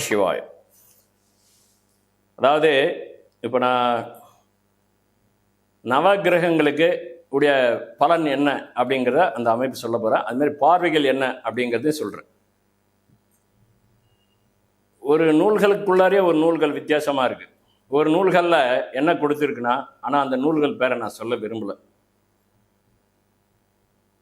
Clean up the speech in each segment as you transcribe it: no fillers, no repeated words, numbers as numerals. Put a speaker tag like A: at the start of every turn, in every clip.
A: சிவாய. அதாவது இப்போ நான் நவகிரகங்களுக்கு உடைய பலன் என்ன அப்படிங்கிறத அந்த அமைப்பு சொல்ல போகிறேன். அதுமாதிரி பார்வைகள் என்ன அப்படிங்கிறதையும் சொல்கிறேன். ஒரு நூல்களுக்குள்ளாரே ஒரு நூல்கள் வித்தியாசமாக இருக்குது. ஒரு நூல்களில் என்ன கொடுத்துருக்குன்னா, ஆனால் அந்த நூல்கள் பேரை நான் சொல்ல விரும்பலை.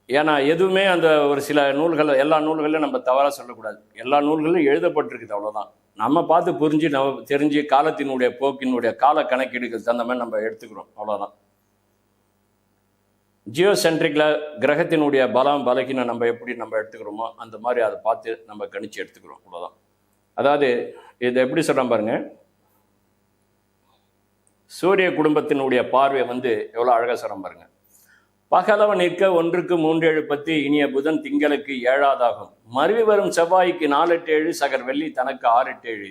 A: ஏன்னா எதுவுமே அந்த ஒரு சில நூல்கள், எல்லா நூல்களையும் நம்ம தவறாக சொல்லக்கூடாது. எல்லா நூல்களும் எழுதப்பட்டிருக்குது, அவ்வளோதான். நம்ம பார்த்து புரிஞ்சு நம்ம தெரிஞ்சு காலத்தினுடைய போக்கினுடைய கால கணக்கீடுகள் தகுந்த மாதிரி நம்ம எடுத்துக்கிறோம், அவ்வளோதான். ஜியோ சென்ட்ரிக்கில் கிரகத்தினுடைய பலம் பலகீனம் நம்ம எப்படி நம்ம எடுத்துக்கிறோமோ அந்த மாதிரி அதை பார்த்து நம்ம கணிச்சு எடுத்துக்கிறோம், அவ்வளோதான். அதாவது இதை எப்படி சொல்கிறேன் பாருங்க. சூரிய குடும்பத்தினுடைய பார்வை எவ்வளோ அழகாக சொல்கிறேன் பாருங்க. பகலவன் நிற்க 1க்கு 3 7 இனிய புதன் திங்களுக்கு 7 மருவி வரும் செவ்வாய்க்கு 4 8 7 சகர் வெள்ளி தனக்கு 6 8 7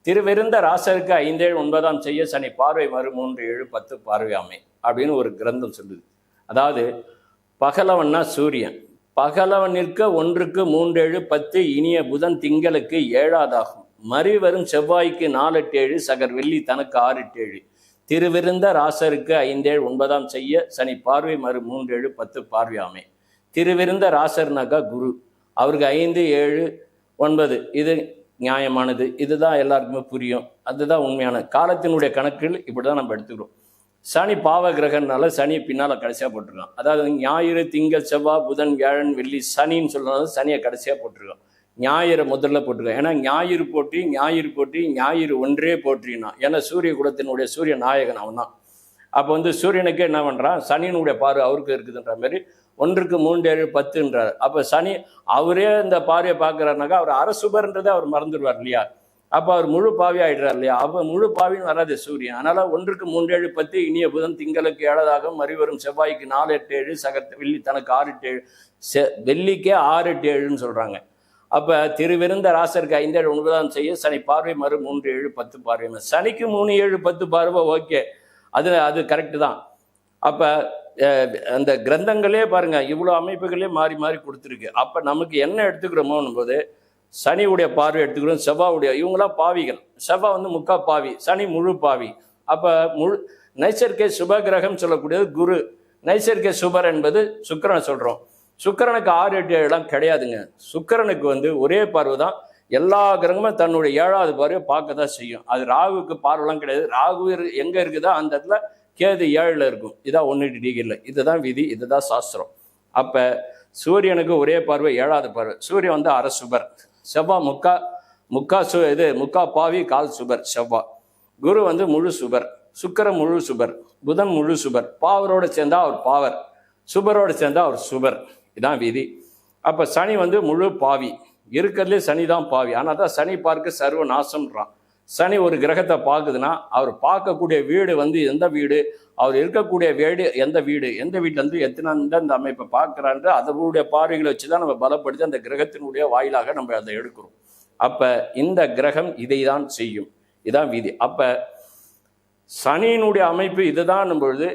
A: திருவிருந்த ராசருக்கு 5 7 9 செய்ய சனி பார்வை மறு 3 7 10 பார்வையாமை அப்படின்னு ஒரு கிரந்தம் சொல்லுது. அதாவது பகலவன்னா சூரியன், பகலவன் நிற்க 1க்கு 3 7 10 இனிய புதன் திங்களுக்கு 7 மருவி வரும் செவ்வாய்க்கு 4 8 7 சகர் வெள்ளி தனக்கு 6 8 7 திருவிருந்த ராசருக்கு 5 7 9 செய்ய சனி பார்வை மறு 3 7 10 பார்வையாமை. திருவிருந்த ராசர்னாக்கா குரு, அவருக்கு 5 7 9 இது நியாயமானது. இதுதான் எல்லாருக்குமே புரியும். அதுதான் உண்மையான காலத்தினுடைய கணக்குகள். இப்படி தான் நம்ம எடுத்துக்கிறோம். சனி பாவ கிரகனால சனி பின்னால் கடைசியாக போட்டிருக்கான். அதாவது ஞாயிறு திங்கள் செவ்வாய் புதன் வியாழன் வெள்ளி சனின்னு சொல்லுறது சனியை கடைசியாக போட்டிருக்கான். ஞாயிறை முதல்ல போட்டிருக்கான். ஏன்னா ஞாயிறு போட்டி ஞாயிறு ஒன்றே போற்றினா. ஏன்னா சூரிய குலத்தினுடைய சூரிய நாயகன் அவன் தான். அப்போ சூரியனுக்கு என்ன பண்ணுறான், சனியினுடைய பார்வை அவருக்கு இருக்குதுன்ற மாதிரி 1க்கு 3 7 10ன்றார். அப்போ சனி அவரே இந்த பார்வையை பார்க்குறாருனாக்கா அவர் அரசுபர்ன்றதை அவர் மறந்துடுவார் இல்லையா. அப்போ அவர் முழு பாவி ஆகிடுறார் இல்லையா. அப்போ முழு பாவின்னு வராது சூரியன். அதனால் 1க்கு 3 7 10 இனிய புதன் திங்களுக்கு 7 மறிவரும் செவ்வாய்க்கு 4 8 7 சகர் வெள்ளி தனக்கு 6 8 7 வெள்ளிக்கே 6 8 7ன்னு சொல்கிறாங்க. அப்போ திருவிருந்த ராசருக்கு 5 7 9 செய்ய சனி பார்வை மறு 3 7 10 பார்வை. சனிக்கு 3 7 10 பார்வை ஓகே, அது கரெக்டு தான். அப்போ அந்த கிரந்தங்களே பாருங்க இவ்வளோ அமைப்புகளே மாறி மாறி கொடுத்துருக்கு. அப்போ நமக்கு என்ன எடுத்துக்கிறோமோன்னும் போது சனியுடைய பார்வை எடுத்துக்கிறோம், செவ்வாவுடைய, இவங்களாம் பாவிகள். செவ்வாய் முக்கா பாவி, சனி முழு பாவி. அப்போ நைசர்கிய சுப கிரகம் சொல்லக்கூடியது குரு. நைசர்கிய சுபர் என்பது சுக்கிரனை சொல்கிறோம். சுக்கிரனுக்கு 6 8 7 கிடையாதுங்க. சுக்கிரனுக்கு ஒரே பார்வை தான். எல்லா கிரகமும் தன்னுடைய 7வது பார்வையை பார்க்க தான் செய்யும். அது ராகுவுக்கு பார்வைலாம் கிடையாது. ராகு எங்கே இருக்குதோ அந்த இடத்துல கேது 7ல் இருக்கும். இதான் 1 டிகிரியில். இதுதான் விதி, இதுதான் சாஸ்திரம். அப்போ சூரியனுக்கு ஒரே பார்வை 7வது பார்வை. சூரியன் அரசுபர். செவ்வாய் முக்கா பாவி கால் சுபர் செவ்வாய். குரு முழு சுபர். சுக்கிரன் முழு சுபர். புதன் முழு சுபர். பாவரோடு சேர்ந்தா அவர் பாவர், சுபரோடு சேர்ந்தா அவர் சுபர். இதான் விதி. அப்போ சனி முழு பாவி. இருக்கிறதுலே சனி தான் பாவி. ஆனால் தான் சனி பார்க்க சர்வ நாசம்ன்றான். சனி ஒரு கிரகத்தை பார்க்குதுன்னா அவர் பார்க்கக்கூடிய வீடு எந்த வீடு, அவர் இருக்கக்கூடிய வீடு எந்த வீடு, எந்த வீட்டிலேருந்து எத்தனை அந்த அமைப்பை பார்க்குறான்ற அதனுடைய பார்வைகளை வச்சு தான் நம்ம பலப்படுத்தி அந்த கிரகத்தினுடைய வாயிலாக நம்ம அதை எடுக்கிறோம். அப்போ இந்த கிரகம் இதை தான் செய்யும். இதான் விதி. அப்போ சனியினுடைய அமைப்பு இதுதான் பொழுது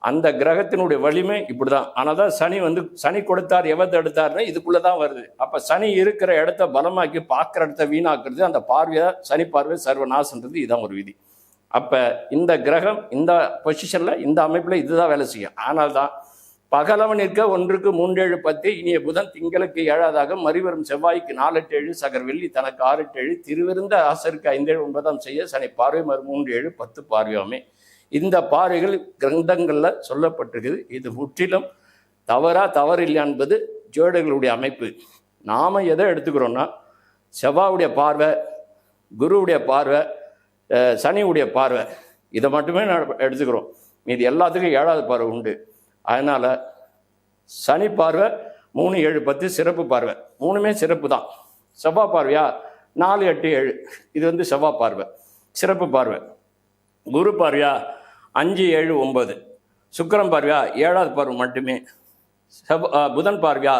A: அந்த கிரகத்தினுடைய வலிமை இப்படி தான். ஆனால் தான் சனி கொடுத்தார் எவர் தடுத்தார்னா இதுக்குள்ளே தான் வருது. அப்போ சனி இருக்கிற இடத்த பலமாக்கி பார்க்குற இடத்த வீணாக்குறது அந்த பார்வையை சனி பார்வை சர்வநாசன்றது இதுதான் ஒரு விதி. அப்போ இந்த கிரகம் இந்த பொசிஷனில் இந்த அமைப்பில் இதுதான் வேலை செய்யும். ஆனால் தான் பகலவன் நிற்க 1க்கு 3 7 10 இனிய புதன் திங்களுக்கு 7 மறிவரும் செவ்வாய்க்கு 4 8 7 சகர் வெள்ளி தனக்கு 6 8 7 திருவிருந்த ராசருக்கு 5 7 9 செய்ய சனி பார்வை மறு 3 7 10 பார்வையாமே. இந்த பார்வைகள் கிரந்தங்களில் சொல்லப்பட்டிருக்குது. இது முற்றிலும் தவறு இல்லை என்பது ஜோதிடர்களுடைய அமைப்பு. நாம் எதை எடுத்துக்கிறோன்னா செவ்வாவுடைய பார்வை, குருவுடைய பார்வை, சனியுடைய பார்வை, இதை மட்டுமே எடுத்துக்கிறோம். மீது எல்லாத்துக்கும் 7வது பார்வை உண்டு. அதனால் சனி பார்வை 3 7 10 சிறப்பு பார்வை. 3மே சிறப்பு தான். செவ்வாய் பார்வையா 4 8 7 இது செவ்வாய் பார்வை சிறப்பு பார்வை. குரு பார்வையா 5 7 9. சுக்கிரன் பார்வையா 7வது பார்வை மட்டுமே. புதன் பார்வையா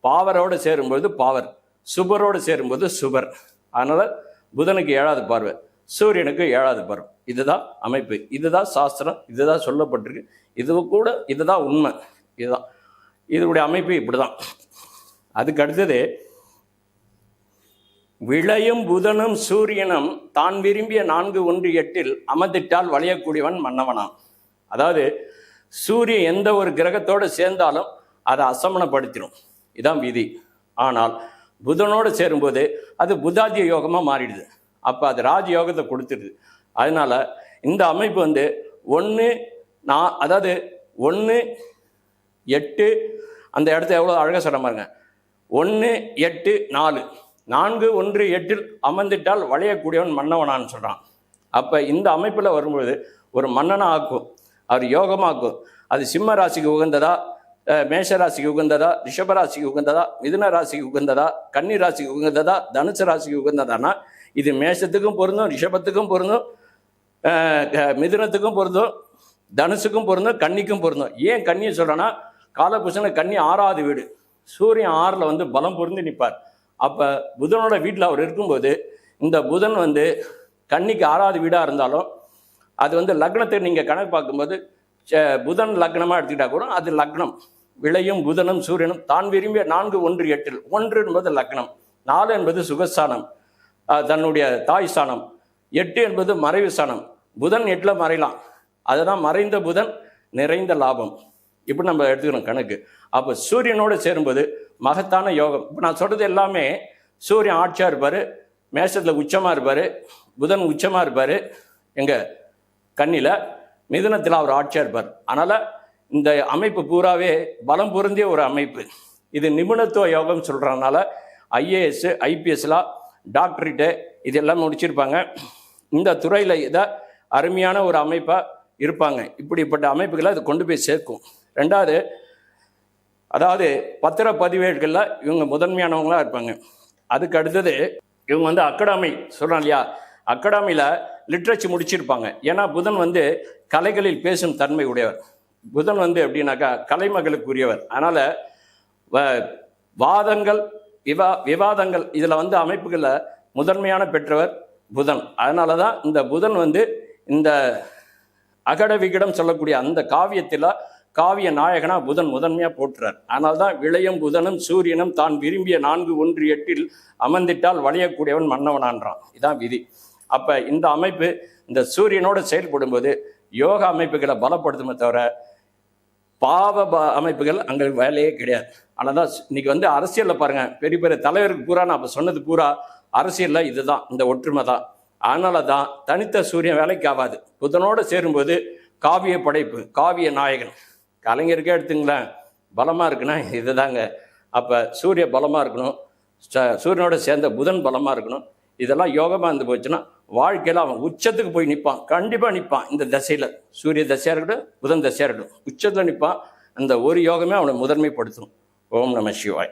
A: பாவரோடு சேரும்போது பாவர், சுபரோடு சேரும்போது சுபர். அதனால் புதனுக்கு 7வது பார்வை, சூரியனுக்கு 7வது பார்வை. இதுதான் அமைப்பு, இதுதான் சாஸ்திரம், இதுதான் சொல்லப்பட்டிருக்கு. இதுதான் உண்மை. இதுதான் இதனுடைய அமைப்பு இப்படி தான். அதுக்கு அடுத்தது விளையும் புதனும் சூரியனும் தான் விரும்பிய 4-1-8 அமர்ந்திட்டால் வளையக்கூடியவன் மன்னவனாம். அதாவது சூரியன் எந்த ஒரு கிரகத்தோடு சேர்ந்தாலும் அதை அசமனப்படுத்திடும், இதான் விதி. ஆனால் புதனோடு சேரும்போது அது புதாதிய யோகமாக மாறிடுது. அப்போ அது ராஜயோகத்தை கொடுத்துடுது. அதனால இந்த அமைப்பு 1-8 அந்த இடத்த எவ்வளோ அழகாக சொல்ல பாருங்க. 1-8-4 4-1-8 அமர்ந்திட்டால் வளையக்கூடியவன் மன்னவனான்னு சொல்கிறான். அப்போ இந்த அமைப்பில் வரும்பொழுது ஒரு மன்னனை ஆக்கும், அவர் யோகமாக்கும். அது சிம்ம ராசிக்கு உகந்ததா, மேஷ ராசிக்கு உகந்ததா, ரிஷப ராசிக்கு உகந்ததா, மிதுன ராசிக்கு உகந்ததா, கன்னி ராசிக்கு உகந்ததா, தனுசு ராசிக்கு உகந்ததானா, இது மேஷத்துக்கும் பொருந்தும், ரிஷபத்துக்கும் பொருந்தும், மிதுனத்துக்கும் பொருந்தும், தனுசுக்கும் பொருந்தும், கன்னிக்கும் பொருந்தும். ஏன் கன்னியை சொல்கிறேன்னா, காலபுருஷன கன்னி 6வது வீடு, சூரியன் 6ல் பலம் பொருந்தி நிற்பார். அப்போ புதனோட வீட்டில் அவர் இருக்கும்போது இந்த புதன் கன்னிக்கு 6வது வீடாக இருந்தாலும் அது லக்னத்தை நீங்கள் கணக்கு பார்க்கும்போது புதன் லக்னமாக எடுத்துக்கிட்டா கூட அது லக்னம். விளையும் புதனும் சூரியனும் தான் விரும்பிய 4-1-8 1 என்பது லக்னம், 4 என்பது சுகஸ்தானம், தன்னுடைய தாய் ஸ்தானம், 8 என்பது மறைவு ஸ்தானம். புதன் 8ல் மறையலாம், அதுதான் மறைந்த புதன் நிறைந்த லாபம். இப்படி நம்ம எடுத்துக்கணும் கணக்கு. அப்போ சூரியனோடு சேரும்போது மகத்தான யோகம். இப்போ நான் சொல்கிறது எல்லாமே சூரியன் ஆட்சியாக இருப்பார், மேஷத்தில் உச்சமாக இருப்பார், புதன் உச்சமாக இருப்பார், எங்கள் கன்னியில், மிதுனத்தில் அவர் ஆட்சியாக இருப்பார். அதனால் இந்த அமைப்பு பூராவே பலம் பொருந்திய ஒரு அமைப்பு. இது நிபுணத்துவ யோகம் சொல்கிறதுனால IAS IPSலாம் டாக்டரேட்டு இதெல்லாம் முடிச்சிருப்பாங்க. இந்த துறையில் இதை அருமையான ஒரு அமைப்பாக இருப்பாங்க. இப்படிப்பட்ட அமைப்புகளை அது கொண்டு போய் சேர்க்கும். ரெண்டாவது, அதாவது பத்திரப்பதிவேடுகளில் இவங்க முதன்மையானவங்களாக இருப்பாங்க. அதுக்கு அடுத்தது இவங்க அகாடமி சொல்கிறான் இல்லையா, அகாடமியில் லிட்ரேச்சர் முடிச்சிருப்பாங்க. ஏன்னா புதன் கலைகளில் பேசும் தன்மை உடையவர். புதன் எப்படின்னாக்கா கலைமகளுக்குரியவர். அதனால் வாதங்கள் விவாதங்கள் இதில் அமைப்புகளில் முதன்மையான பெற்றவர் புதன். அதனால தான் இந்த புதன் இந்த அகட விகடம் சொல்லக்கூடிய அந்த காவியத்தில் காவிய நாயகனா புதன் முதன்மையாக போட்டுறார். அதனால தான் விளையும் புதனும் சூரியனும் தான் விரும்பிய 4-1-8 அமர்ந்திட்டால் வளையக்கூடியவன் மன்னவனான்றான். இதான் விதி. அப்போ இந்த அமைப்பு இந்த சூரியனோடு செயல்படும்போது யோகா அமைப்புகளை பலப்படுத்துமே தவிர பாவ அமைப்புகள் அங்கே வேலையே கிடையாது. ஆனால் தான் இன்னைக்கு அரசியலில் பாருங்கள், பெரிய பெரிய தலைவருக்கு பூரா நான் அப்போ சொன்னது பூரா அரசியலில் இதுதான், இந்த ஒற்றுமை தான். அதனால தான் தனித்த சூரியன் வேலைக்கு ஆகாது. புதனோடு சேரும்போது காவிய படைப்பு, காவிய நாயகன். கலைஞருக்கே எடுத்துங்களேன், பலமாக இருக்குன்னா இது தாங்க. அப்போ சூரிய பலமாக இருக்கணும், சூரியனோட சேர்ந்த புதன் பலமாக இருக்கணும். இதெல்லாம் யோகமாக இருந்து போச்சுன்னா வாழ்க்கையில் அவன் உச்சத்துக்கு போய் நிற்பான், கண்டிப்பாக நிற்பான். இந்த தசையில் சூரிய தசையாக இருக்கட்டும், புதன் தசையாக இருக்கட்டும், உச்சத்தில் நிற்பான். அந்த ஒரு யோகமே அவனை முதன்மைப்படுத்தும். ஓம் நம சிவாய்.